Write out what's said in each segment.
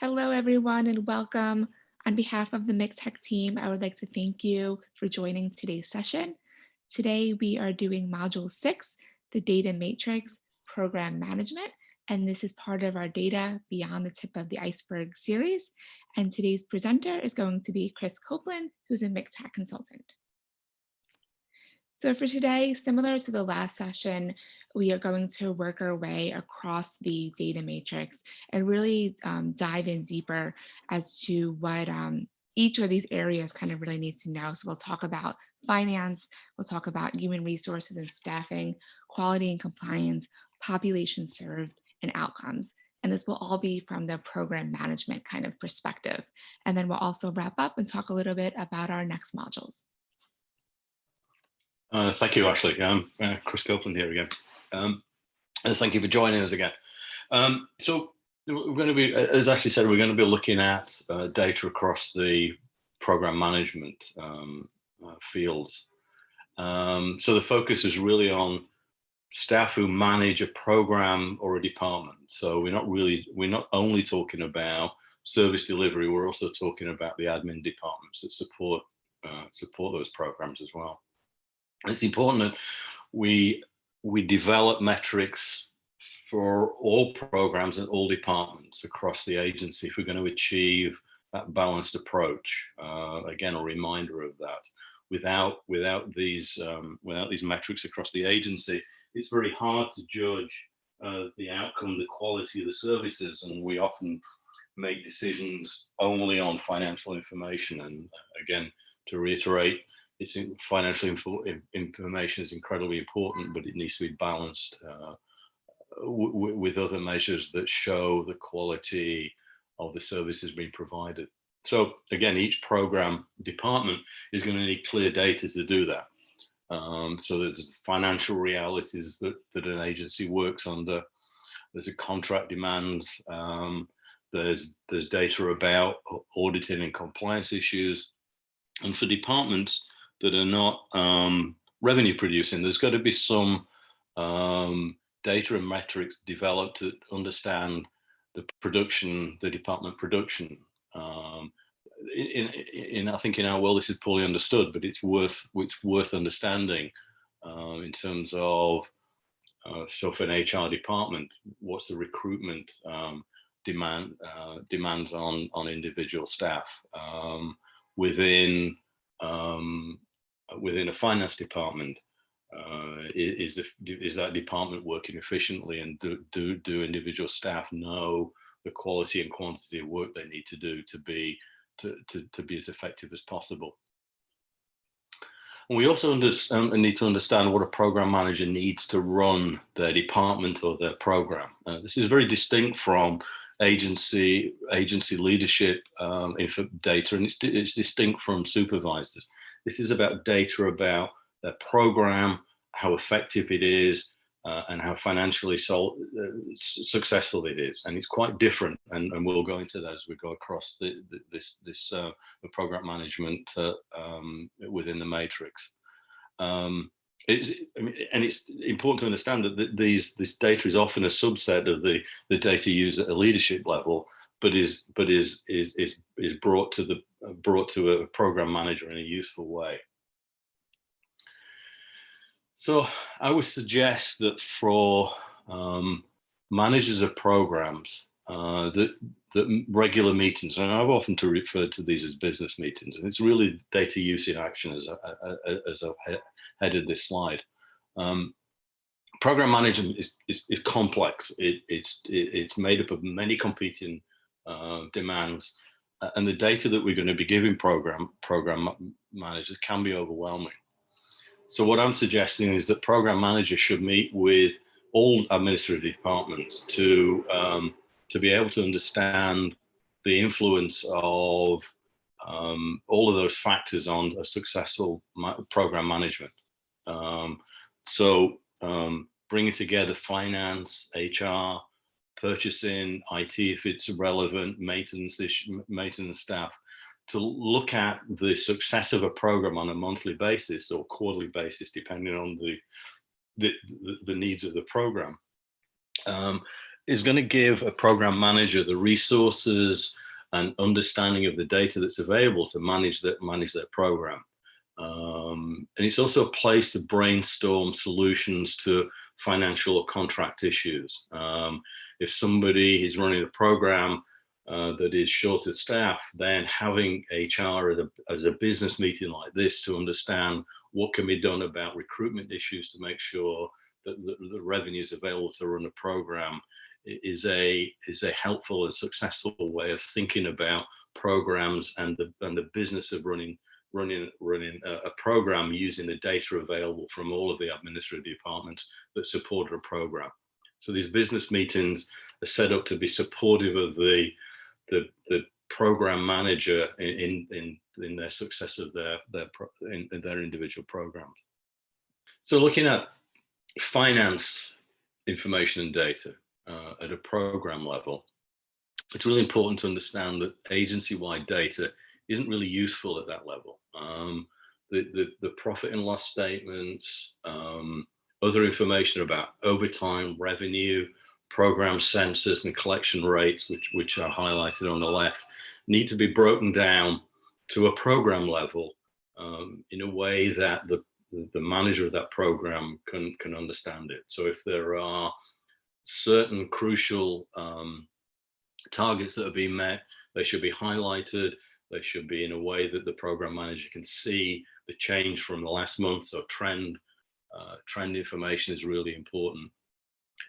Hello, everyone, and welcome. On behalf of the MCTAC team, I would like to thank you for joining today's session. Today, we are doing Module 6, the Data Matrix Program Management, and this is part of our Data Beyond the Tip of the Iceberg series. And today's presenter is going to be Chris Copeland, who's a MCTAC consultant. So for today, similar to the last session, we are going to work our way across the data matrix and really dive in deeper as to what each of these areas kind of really needs to know. So we'll talk about finance, we'll talk about human resources and staffing, quality and compliance, population served, and outcomes. And this will all be from the program management kind of perspective. And then we'll also wrap up and talk a little bit about our next modules. Thank you, Ashley. Chris Copeland here again. And thank you for joining us again. So we're going to be, as Ashley said, we're going to be looking at data across the program management fields. So the focus is really on staff who manage a program or a department. So we're not only talking about service delivery, we're also talking about the admin departments that support those programs as well. It's important that we develop metrics for all programs and all departments across the agency if we're going to achieve that balanced approach. Again, a reminder of that. Without these metrics across the agency, it's very hard to judge the outcome, the quality of the services, and we often make decisions only on financial information. And again, to reiterate, financial information is incredibly important, but it needs to be balanced with other measures that show the quality of the services being provided. So again, each program department is going to need clear data to do that. So there's financial realities that an agency works under. There's a contract demands. There's data about auditing and compliance issues. And for departments that are not revenue producing, there's got to be some data and metrics developed that understand the department production. I think in our world this is poorly understood, but it's worth understanding in terms of so for an HR department, what's the recruitment demands on individual staff within a finance department. Is that department working efficiently, and do individual staff know the quality and quantity of work they need to do to be as effective as possible? And we also need to understand what a program manager needs to run their department or their program. This is very distinct from agency leadership data, and it's distinct from supervisors. This is about data about their program, how effective it is, and how financially successful it is. And it's quite different, and we'll go into that as we go across the program management within the matrix. It's important to understand that this data is often a subset of the data used at a leadership level, but is brought to a program manager in a useful way. So I would suggest that for managers of programs, that regular meetings, and I've often referred to these as business meetings, and it's really data use in action as I've headed this slide. Program management is complex. It's made up of many competing demands, and the data that we're going to be giving program managers can be overwhelming. So what I'm suggesting is that program managers should meet with all administrative departments to be able to understand the influence of all of those factors on a successful program management. Bringing together finance, HR, purchasing, IT if it's relevant, maintenance staff, to look at the success of a program on a monthly basis or quarterly basis, depending on the needs of the program, is going to give a program manager the resources and understanding of the data that's available to manage their program. And it's also a place to brainstorm solutions to financial or contract issues. If somebody is running a program that is short of staff, then having HR as a business meeting like this to understand what can be done about recruitment issues to make sure that the revenue is available to run a program is a helpful and successful way of thinking about programs and the business of running a program using the data available from all of the administrative departments that support a program. So these business meetings are set up to be supportive of the program manager in their success of their individual programs. So looking at finance information and data at a program level, it's really important to understand that agency-wide data isn't really useful at that level. The profit and loss statements, other information about overtime, revenue, program census and collection rates, which are highlighted on the left, need to be broken down to a program level in a way that the manager of that program can understand it. So if there are certain crucial targets that are being met, they should be highlighted. They should be in a way that the program manager can see the change from the last month. So trend information is really important.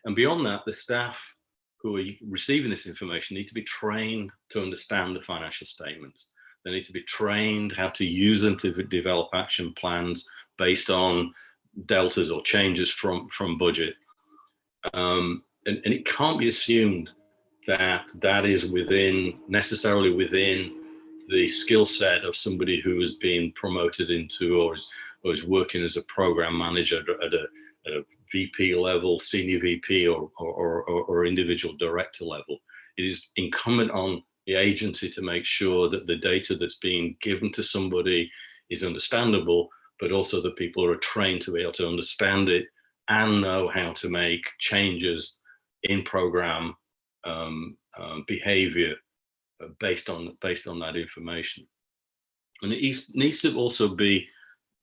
And beyond that, the staff who are receiving this information need to be trained to understand the financial statements. They need to be trained how to use them to develop action plans based on deltas or changes from budget. And it can't be assumed that is necessarily within the skill set of somebody who has been promoted into or is working as a program manager at a VP level, senior VP or individual director level. It is incumbent on the agency to make sure that the data that's being given to somebody is understandable, but also that people are trained to be able to understand it and know how to make changes in program behavior based on that information. And it needs to also be,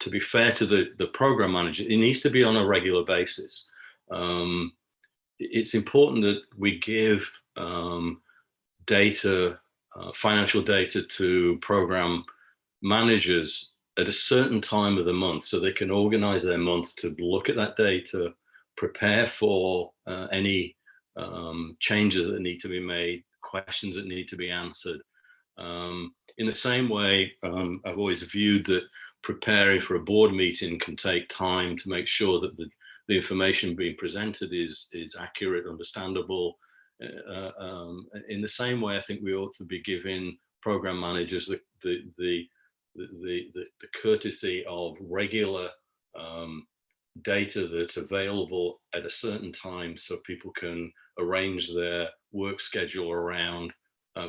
to be fair to the program manager, it needs to be on a regular basis. It's important that we give data, financial data to program managers at a certain time of the month so they can organize their month to look at that data, prepare for any changes that need to be made, questions that need to be answered. In the same way, I've always viewed that preparing for a board meeting can take time to make sure that the information being presented is accurate, understandable. In the same way, I think we ought to be giving program managers the courtesy of regular data that's available at a certain time so people can arrange their work schedule around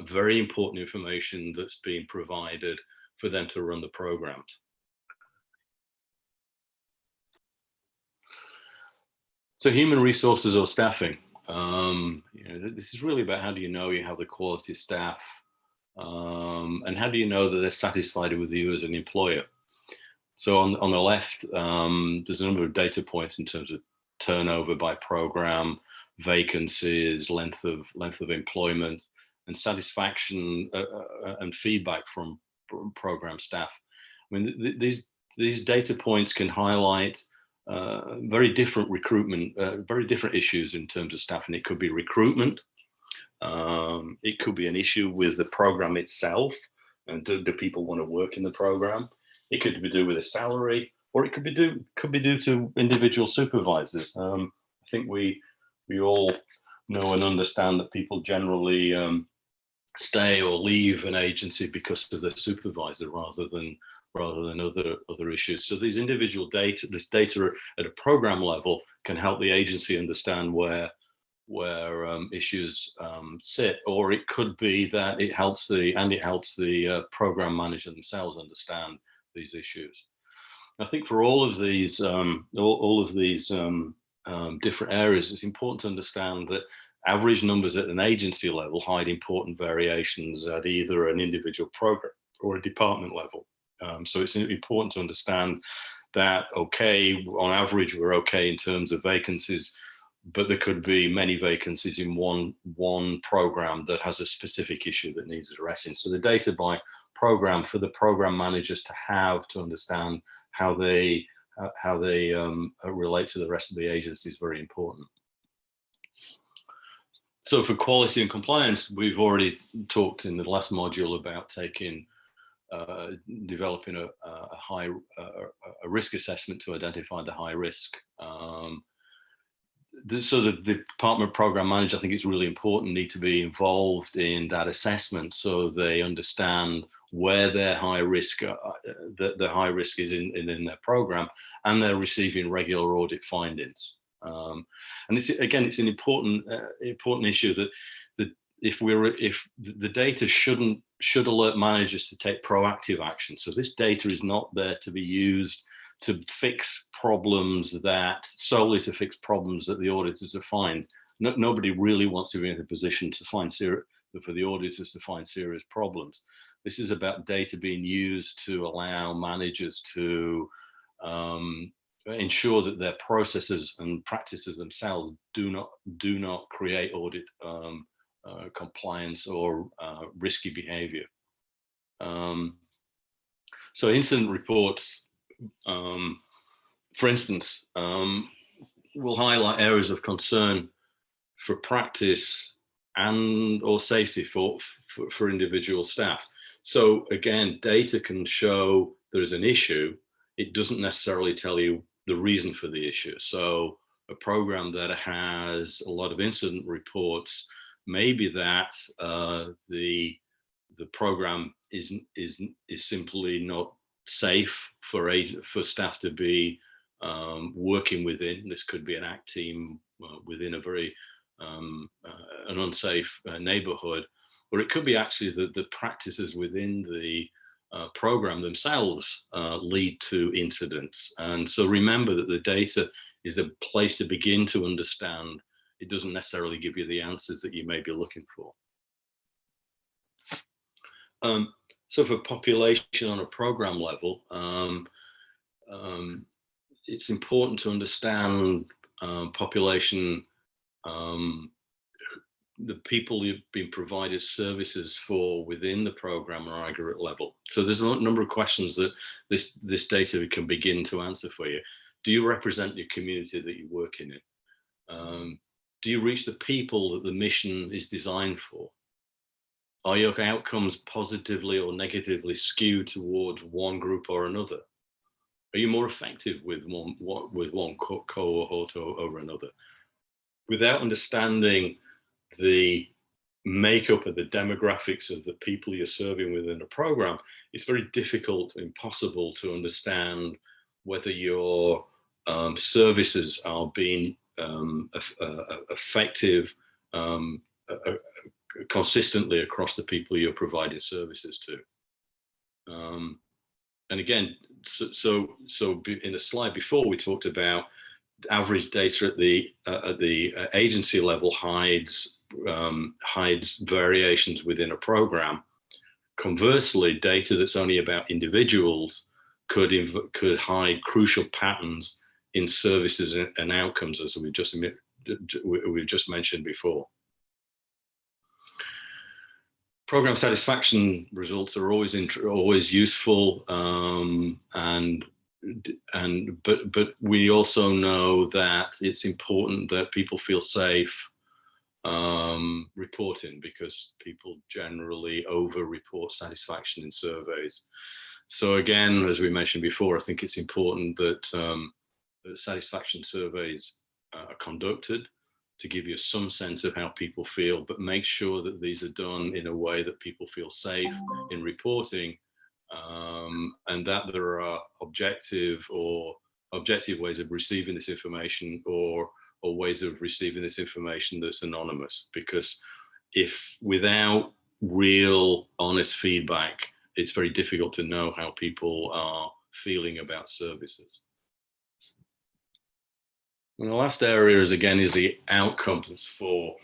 very important information that's being provided for them to run the programs. So human resources or staffing, this is really about how do you know you have the quality staff and how do you know that they're satisfied with you as an employer? So on the left, there's a number of data points in terms of turnover by program, vacancies, length of employment, and satisfaction and feedback from program staff. I mean, these data points can highlight very different very different issues in terms of staffing. It could be recruitment. It could be an issue with the program itself, and do people want to work in the program? It could be due with a salary, or it could be due to individual supervisors. I think we all know and understand that people generally stay or leave an agency because of their supervisor rather than other issues. So these individual data, this data at a program level, can help the agency understand where issues sit, or it could be that it helps the program manager themselves understand these issues. I think for all of these different areas, it's important to understand that average numbers at an agency level hide important variations at either an individual program or a department level. So it's important to understand that, okay, on average, we're okay in terms of vacancies, but there could be many vacancies in one program that has a specific issue that needs addressing. So the data by program for the program managers to have to understand how they relate to the rest of the agency is very important. So for quality and compliance, we've already talked in the last module about developing a risk assessment to identify the high risk. So the department program manager, I think it's really important, need to be involved in that assessment so they understand where their high risk, the high risk is in their program, and they're receiving regular audit findings. And it's an important issue that if the data should alert managers to take proactive action. So this data is not there to be used to fix problems solely to fix problems that the auditors have found. Nobody really wants to be in a position to for the auditors to find serious problems. This is about data being used to allow managers to ensure that their processes and practices themselves do not create audit compliance or risky behavior. So incident reports, for instance, will highlight areas of concern for practice and or safety for individual staff. So again, data can show there's an issue. It doesn't necessarily tell you the reason for the issue. So a program that has a lot of incident reports, maybe that the program is simply not safe for staff to be working within. This could be an ACT team within a very an unsafe neighborhood, or it could be actually the practices within the program themselves lead to incidents. And so remember that the data is a place to begin to understand. It doesn't necessarily give you the answers that you may be looking for. So for population on a program level, it's important to understand population, the people you've been provided services for within the program or aggregate level. So there's a number of questions that this data can begin to answer for you. Do you represent your community that you're working in? Do you reach the people that the mission is designed for? Are your outcomes positively or negatively skewed towards one group or another? Are you more effective with one cohort over another? Without understanding the makeup of the demographics of the people you're serving within a program, it's very difficult, impossible to understand whether your services are being effective consistently across the people you're providing services to. And again, so in the slide before, we talked about average data at the agency level hides variations within a program. Conversely, data that's only about individuals could hide crucial patterns in services and outcomes, as we've just mentioned before. Program satisfaction results are always useful, but we also know that it's important that people feel safe reporting, because people generally over-report satisfaction in surveys. So again, as we mentioned before, I think it's important that satisfaction surveys are conducted to give you some sense of how people feel, but make sure that these are done in a way that people feel safe in reporting, and that there are objective ways of receiving this information, or ways of receiving this information that's anonymous. Because if without real honest feedback, it's very difficult to know how people are feeling about services. And the last area is the outcomes for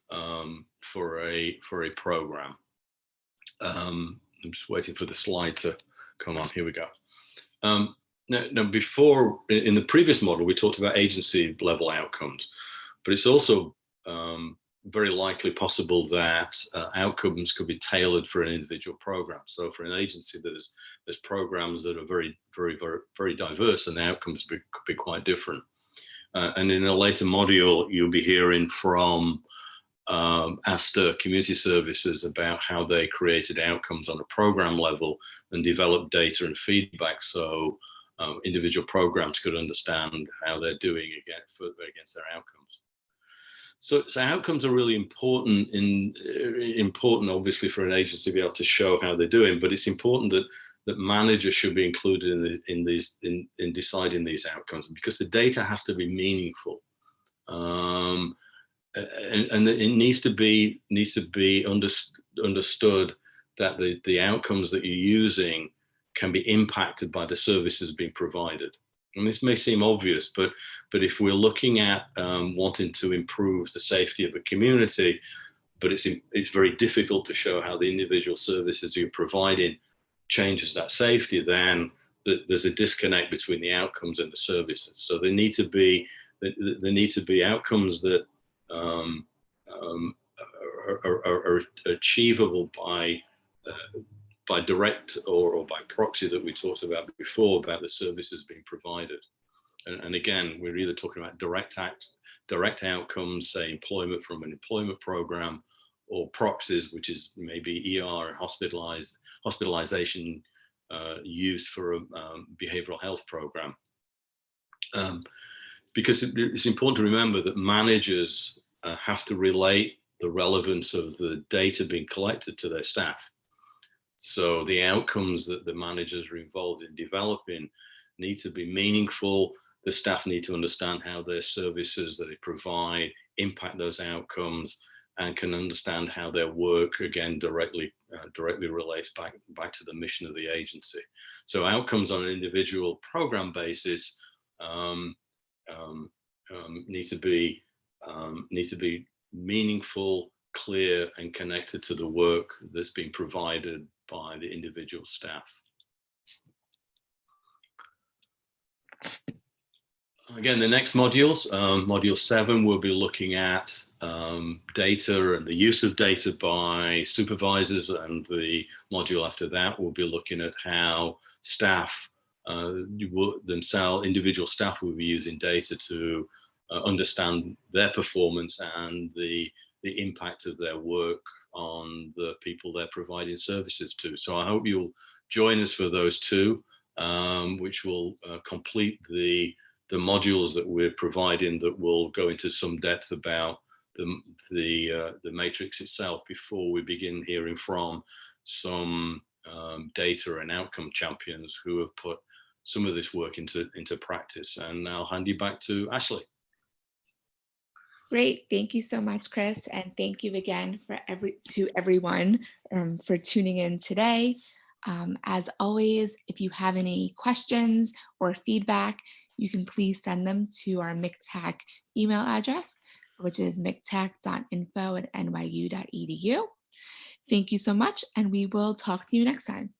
for a program. I'm just waiting for the slide to come on. Here we go. Now, before, in the previous model, we talked about agency level outcomes, but it's also very likely possible that outcomes could be tailored for an individual program. So for an agency, there's programs that are very diverse, and the outcomes could be quite different. And in a later module, you'll be hearing from Astor Community Services about how they created outcomes on a program level and developed data and feedback so individual programs could understand how they're doing against their outcomes. So outcomes are really important obviously for an agency to be able to show how they're doing, but it's important that managers should be included in deciding these outcomes, because the data has to be meaningful. And it needs to be understood that the outcomes that you're using can be impacted by the services being provided. And this may seem obvious, but if we're looking at wanting to improve the safety of a community, but it's very difficult to show how the individual services you're providing changes that safety, then there's a disconnect between the outcomes and the services. So there need to be outcomes that are achievable by direct or by proxy that we talked about before about the services being provided. And again, we're either talking about direct outcomes, say employment from an employment program, or proxies, which is maybe ER hospitalization used for a behavioral health program. Because it's important to remember that managers have to relate the relevance of the data being collected to their staff. So the outcomes that the managers are involved in developing need to be meaningful. The staff need to understand how their services that they provide impact those outcomes, and can understand how their work, again, directly relates back to the mission of the agency. So outcomes on an individual program basis need to be meaningful, clear, and connected to the work that's being provided by the individual staff. Again, the next modules, module 7, we'll be looking at data and the use of data by supervisors, and the module after that we'll be looking at how staff themselves, individual staff, will be using data to understand their performance and the impact of their work on the people they're providing services to. So I hope you'll join us for those two, which will complete the modules that we're providing, that will go into some depth about the matrix itself, before we begin hearing from some data and outcome champions who have put some of this work into practice. And I'll hand you back to Ashley. Great. Thank you so much, Chris. And thank you again to everyone for tuning in today. As always, if you have any questions or feedback, you can please send them to our MCTAC email address, which is mctac.info@nyu.edu. Thank you so much, and we will talk to you next time.